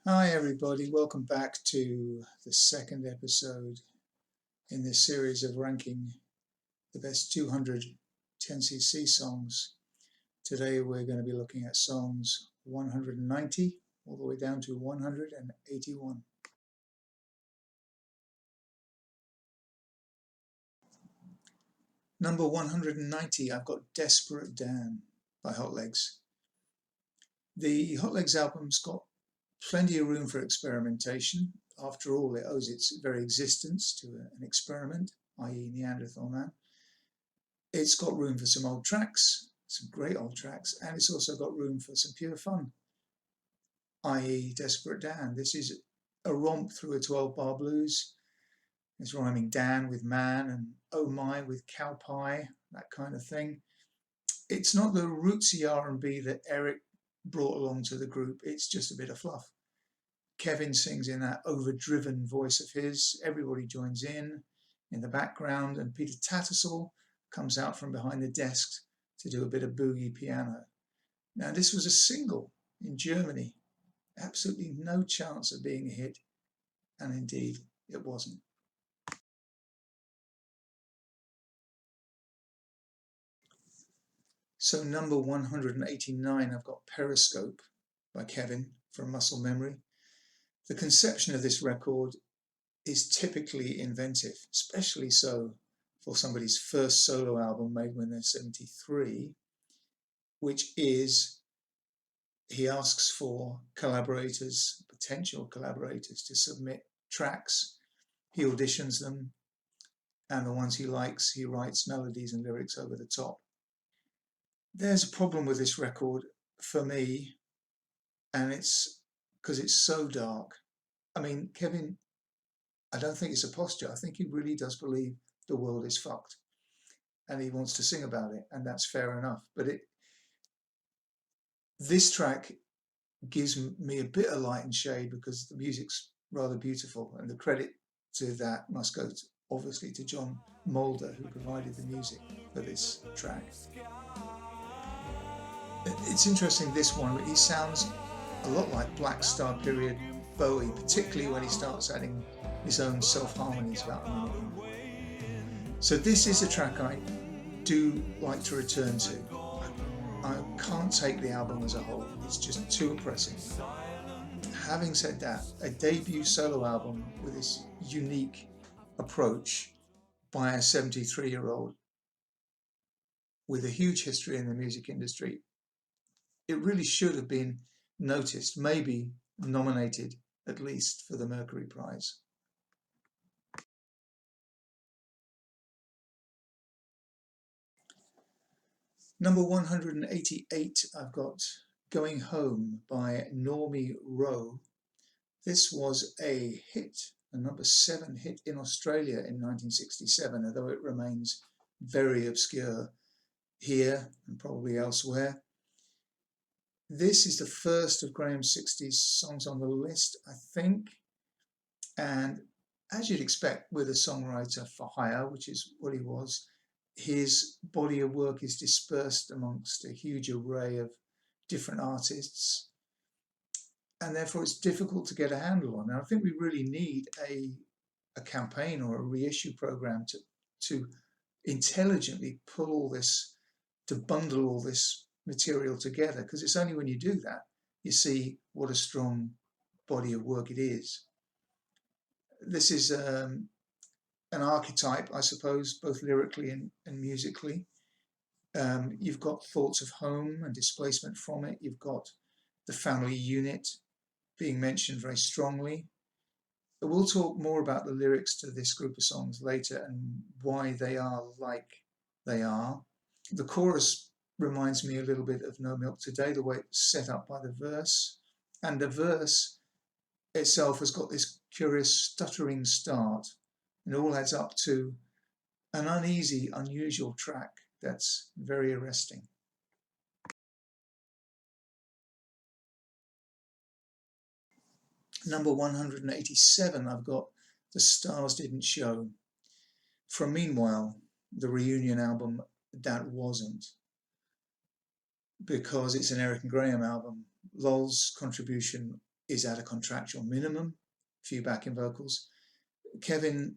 Hi everybody, welcome back to the second episode in this series of ranking the best 200 10cc songs. Today we're going to be looking at songs 190 all the way down to 181. Number 190, I've got Desperate Dan by Hotlegs. The Hotlegs album's got plenty of room for experimentation. After all, it owes its very existence to an experiment, i.e. Neanderthal Man. It's got room for some old tracks, some great old tracks, and it's also got room for some pure fun, i.e. Desperate Dan. This is a romp through a 12-bar blues. It's rhyming Dan with man and oh my with cow pie, that kind of thing. It's not the rootsy R&B that Eric brought along to the group. It's just a bit of fluff. Kevin sings in that overdriven voice of his. Everybody joins in the background, and Peter Tattersall comes out from behind the desk to do a bit of boogie piano. Now, this was a single in Germany. Absolutely no chance of being a hit, and indeed it wasn't. So number 189, I've got Periscope by Kevin from Muscle Memory. The conception of this record is typically inventive, especially so for somebody's first solo album made when they're 73, which is he asks for collaborators, potential collaborators, to submit tracks. He auditions them, and the ones he likes, he writes melodies and lyrics over the top. There's a problem with this record for me, and it's because it's so dark. I mean, Kevin, I don't think it's a posture. I think he really does believe the world is fucked, and he wants to sing about it, and that's fair enough. But this track gives me a bit of light and shade because the music's rather beautiful, and the credit to that must go obviously to John Mulder, who provided the music for this track. It's interesting, this one, he sounds a lot like Black Star period Bowie, particularly when he starts adding his own self-harmonies about a minute in. So this is a track I do like to return to. I can't take the album as a whole, it's just too oppressive. Having said that, a debut solo album with this unique approach by a 73-year-old with a huge history in the music industry, it really should have been noticed, maybe nominated at least for the Mercury Prize. Number 188, I've got Going Home by Normie Rowe. This was a hit, a number 7 hit in Australia in 1967, although it remains very obscure here and probably elsewhere. This is the first of Graham's 60s songs on the list, I think, and as you'd expect with a songwriter for hire, which is what he was, his body of work is dispersed amongst a huge array of different artists, and therefore it's difficult to get a handle on. Now, I think we really need a campaign or a reissue program to intelligently pull all this, to bundle all this material together, because it's only when you do that you see what a strong body of work it is. This is an archetype, I suppose, both lyrically and musically. You've got thoughts of home and displacement from it. You've got the family unit being mentioned very strongly. But we'll talk more about the lyrics to this group of songs later and why they are like they are. The chorus reminds me a little bit of No Milk Today, the way it's set up by the verse. And the verse itself has got this curious stuttering start, and it all adds up to an uneasy, unusual track that's very arresting. Number 187, I've got The Stars Didn't Show. From Meanwhile, the reunion album that wasn't, because it's an Eric and Graham album. Lol's contribution is at a contractual minimum, few backing vocals. Kevin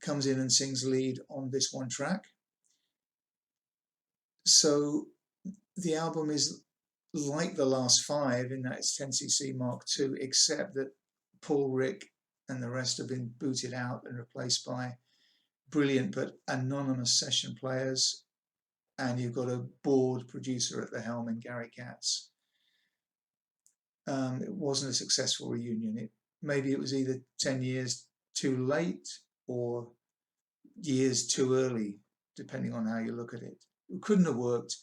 comes in and sings lead on this one track. So the album is like the last five in that it's 10cc Mark II, except that Paul, Rick and the rest have been booted out and replaced by brilliant but anonymous session players, and you've got a bored producer at the helm in Gary Katz. It wasn't a successful reunion. Maybe it was either 10 years too late or years too early, depending on how you look at it. It couldn't have worked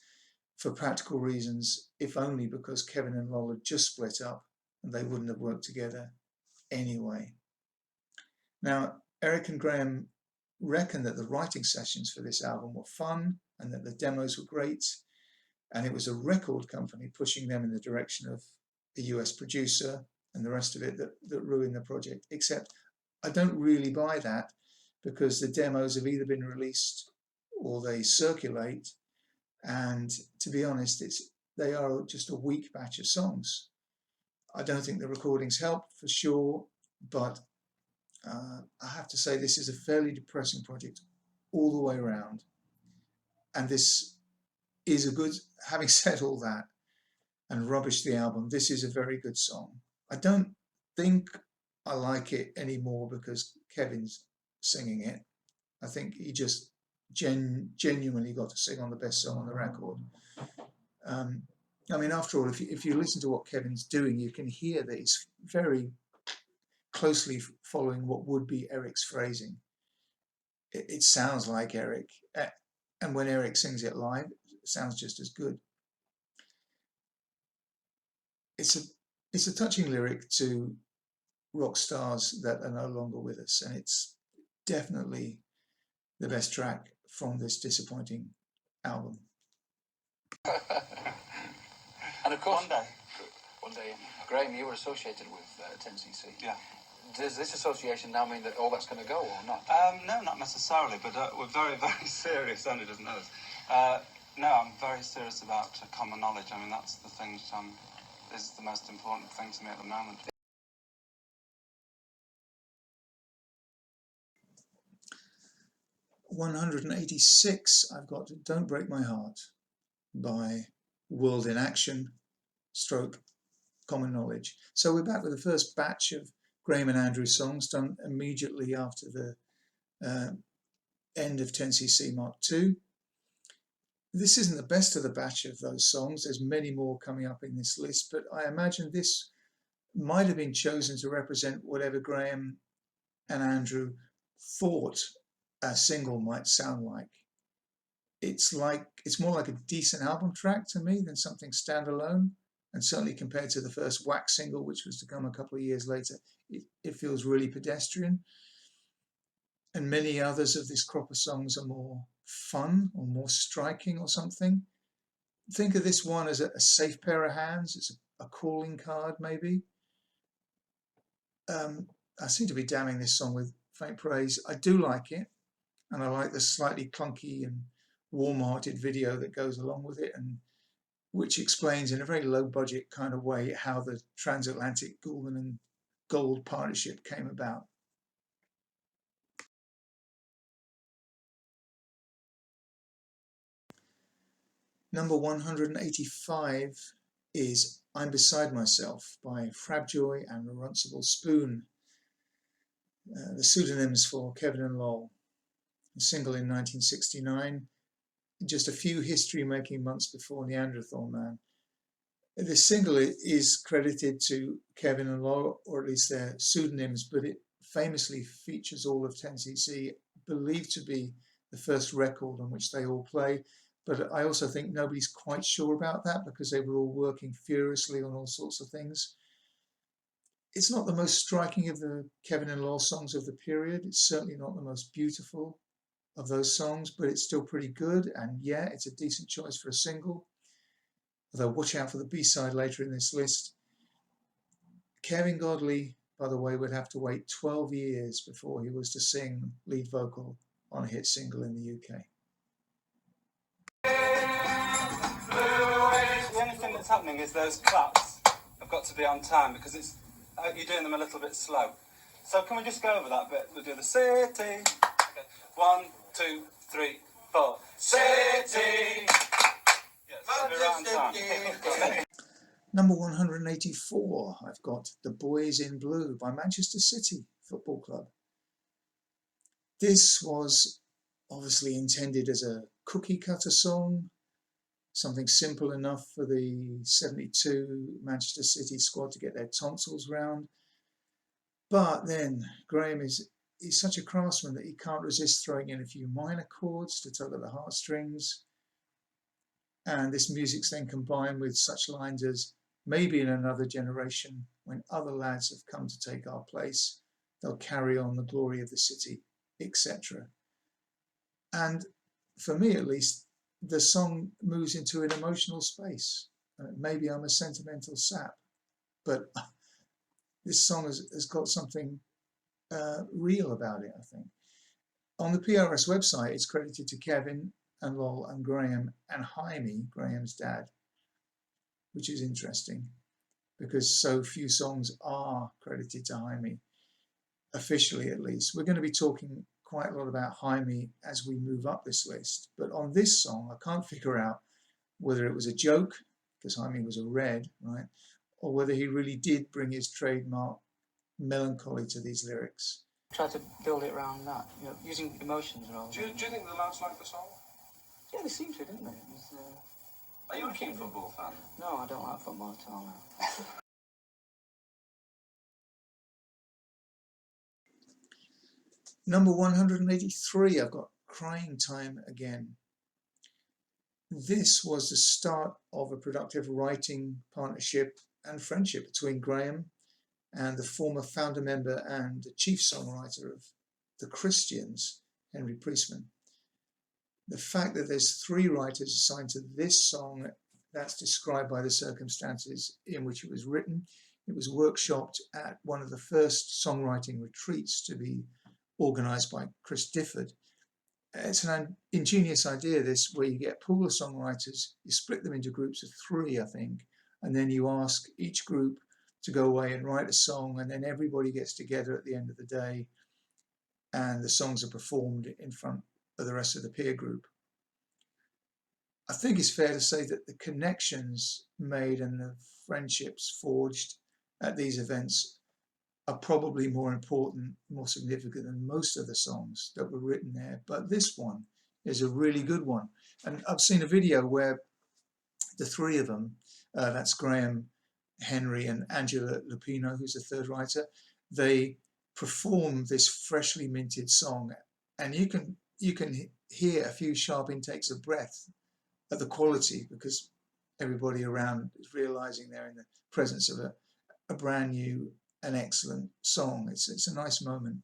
for practical reasons, if only because Kevin and Lol had just split up and they wouldn't have worked together anyway. Now, Eric and Graham reckon that the writing sessions for this album were fun and that the demos were great, and it was a record company pushing them in the direction of a US producer and the rest of it that ruined the project. Except I don't really buy that, because the demos have either been released or they circulate, and to be honest, they are just a weak batch of songs. I don't think the recordings helped for sure, but I have to say this is a fairly depressing project all the way around. And this is a good, having said all that and rubbish the album, this is a very good song. I don't think I like it anymore because Kevin's singing it. I think he just genuinely got to sing on the best song on the record. I mean, after all, if you listen to what Kevin's doing, you can hear that he's very closely following what would be Eric's phrasing. It sounds like Eric, and when Eric sings it live, it sounds just as good. It's a touching lyric to rock stars that are no longer with us, and it's definitely the best track from this disappointing album. And of course, one day, Graham, you were associated with 10cc. Yeah. Does this association now mean that all that's going to go or not? No, not necessarily, but we're very, very serious. Andy doesn't know this. No, I'm very serious about common knowledge. I mean, that's the thing that is the most important thing to me at the moment. #186, I've got Don't Break My Heart by World in Action / Common Knowledge. So we're back with the first batch of Graham and Andrew songs done immediately after the end of 10cc Mark II. This isn't the best of the batch of those songs. There's many more coming up in this list, but I imagine this might have been chosen to represent whatever Graham and Andrew thought a single might sound like. It's more like a decent album track to me than something standalone, and certainly compared to the first Wax single, which was to come a couple of years later, it feels really pedestrian. And many others of this crop of songs are more fun or more striking or something. Think of this one as a safe pair of hands. It's a calling card, maybe. I seem to be damning this song with faint praise. I do like it, and I like the slightly clunky and warm-hearted video that goes along with it, and which explains in a very low-budget kind of way how the transatlantic Gouldman and Gold partnership came about. Number 185 is I'm Beside Myself by Frabjoy and Runcible Spoon, the pseudonyms for Kevin and Lol. A single in 1969, just a few history-making months before Neanderthal Man. This single is credited to Kevin and Lol, or at least their pseudonyms, but it famously features all of 10cc, believed to be the first record on which they all play. But I also think nobody's quite sure about that because they were all working furiously on all sorts of things. It's not the most striking of the Kevin and Lol songs of the period. It's certainly not the most beautiful of those songs, but it's still pretty good. And yeah, it's a decent choice for a single. Although watch out for the B-side later in this list. Kevin Godley, by the way, would have to wait 12 years before he was to sing lead vocal on a hit single in the UK. The only thing that's happening is those claps have got to be on time, because it's you're doing them a little bit slow. So can we just go over that bit? We'll do the city. Okay. 1, 2, 3, 4. City. Yes, we're right on time. Number 184, I've got The Boys in Blue by Manchester City Football Club. This was obviously intended as a cookie cutter song, something simple enough for the 72 Manchester City squad to get their tonsils round. But then Graham is such a craftsman that he can't resist throwing in a few minor chords to tug at the heartstrings. And this music's then combined with such lines as, maybe in another generation, when other lads have come to take our place, they'll carry on the glory of the city, etc. And for me at least, the song moves into an emotional space. Maybe I'm a sentimental sap, but this song has got something real about it, I think. On the PRS website, it's credited to Kevin and Lol and Graham and Jaime, Graham's dad, which is interesting because so few songs are credited to Jaime, officially at least. We're going to be talking quite a lot about Jaime as we move up this list, but on this song, I can't figure out whether it was a joke, because Jaime was a red, right, or whether he really did bring his trademark melancholy to these lyrics. Try to build it around that, you know, using emotions rather. Do you think the lads like the song? Yeah, they seem to, didn't they? It was, Are you a keen football fan? No, I don't like football at all. No. Number 183, I've got Crying Time Again. This was the start of a productive writing partnership and friendship between Graham and the former founder member and the chief songwriter of the Christians, Henry Priestman. The fact that there's 3 writers assigned to this song, that's described by the circumstances in which it was written. It was workshopped at one of the first songwriting retreats to be organised by Chris Difford. It's an ingenious idea, this, where you get a pool of songwriters, you split them into groups of 3, I think, and then you ask each group to go away and write a song, and then everybody gets together at the end of the day and the songs are performed in front of the rest of the peer group. I think it's fair to say that the connections made and the friendships forged at these events are probably more important, more significant than most of the songs that were written there. But this one is a really good one. And I've seen a video where the 3 of them, that's Graham, Henry and Angela Lupino, who's the 3rd writer, they perform this freshly minted song, and you can hear a few sharp intakes of breath at the quality, because everybody around is realizing they're in the presence of a brand new and excellent song. It's a nice moment.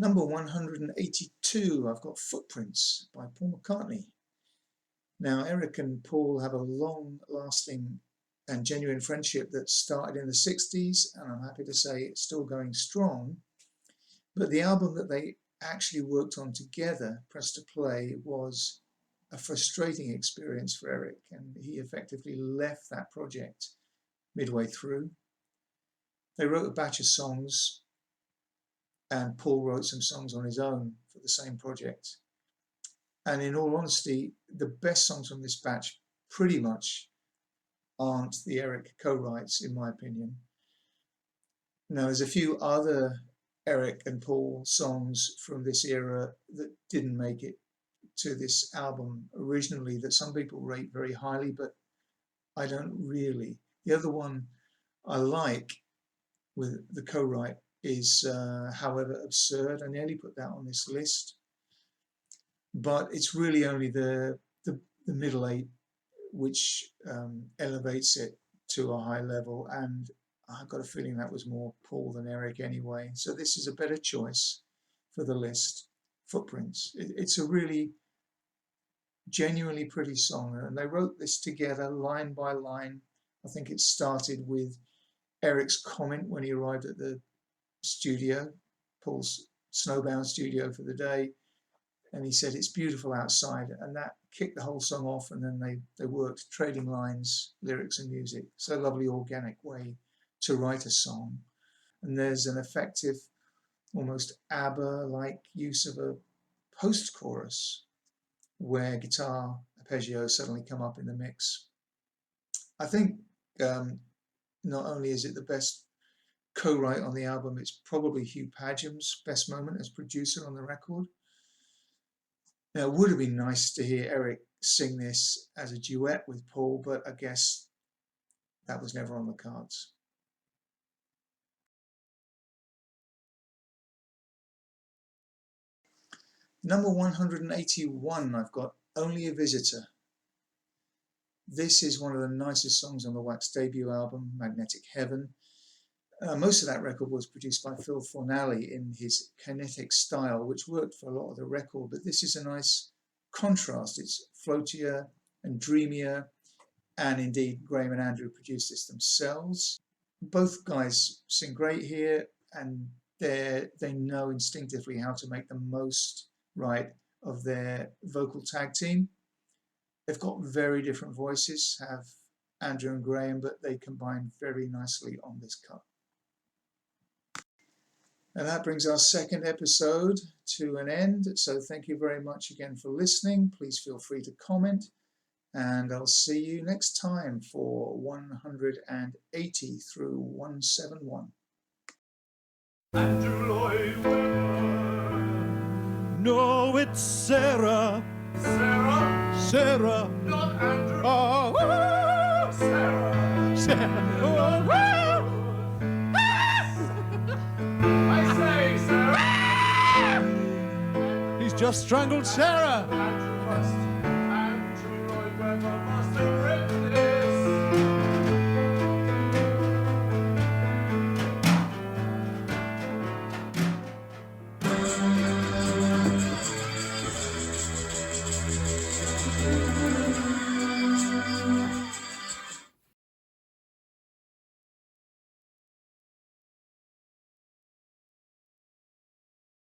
Number 182, I've got Footprints by Paul McCartney. Now, Eric and Paul have a long-lasting and genuine friendship that started in the 60s, and I'm happy to say it's still going strong. But the album that they actually worked on together, Press to Play, was a frustrating experience for Eric, and he effectively left that project midway through. They wrote a batch of songs, and Paul wrote some songs on his own for the same project. And in all honesty, the best songs from this batch pretty much aren't the Eric co-writes, in my opinion. Now, there's a few other Eric and Paul songs from this era that didn't make it to this album originally that some people rate very highly, but I don't really. The other one I like with the co-write is However Absurd. I nearly put that on this list, but it's really only the middle eight which elevates it to a high level, and I've got a feeling that was more Paul than Eric anyway. So this is a better choice for the list. Footprints. It's a really genuinely pretty song, and they wrote this together line by line. I think it started with Eric's comment when he arrived at the studio, Paul's snowbound studio for the day, and he said it's beautiful outside, and that kicked the whole song off, and then they worked trading lines, lyrics and music. So lovely organic way to write a song. And there's an effective, almost ABBA-like use of a post-chorus where guitar arpeggios suddenly come up in the mix. I think not only is it the best co-write on the album, it's probably Hugh Padgham's best moment as producer on the record. Now, it would have been nice to hear Eric sing this as a duet with Paul, but I guess that was never on the cards. Number 181, I've got Only a Visitor. This is one of the nicest songs on the Wax debut album, Magnetic Heaven. Most of that record was produced by Phil Fornelli in his kinetic style, which worked for a lot of the record, but this is a nice contrast. It's floatier and dreamier, and indeed Graham and Andrew produced this themselves. Both guys sing great here, and they know instinctively how to make the most right of their vocal tag team. They've got very different voices, have Andrew and Graham, but they combine very nicely on this cut. And that brings our second episode to an end. So thank you very much again for listening. Please feel free to comment, and I'll see you next time for 180 through 171. Andrew Lloyd Webber. No, it's Sarah. Sarah? Sarah. Not Andrew. Oh, oh. Sarah. Sarah. Oh, oh. I say, Sarah. He's just strangled Sarah. Andrew first.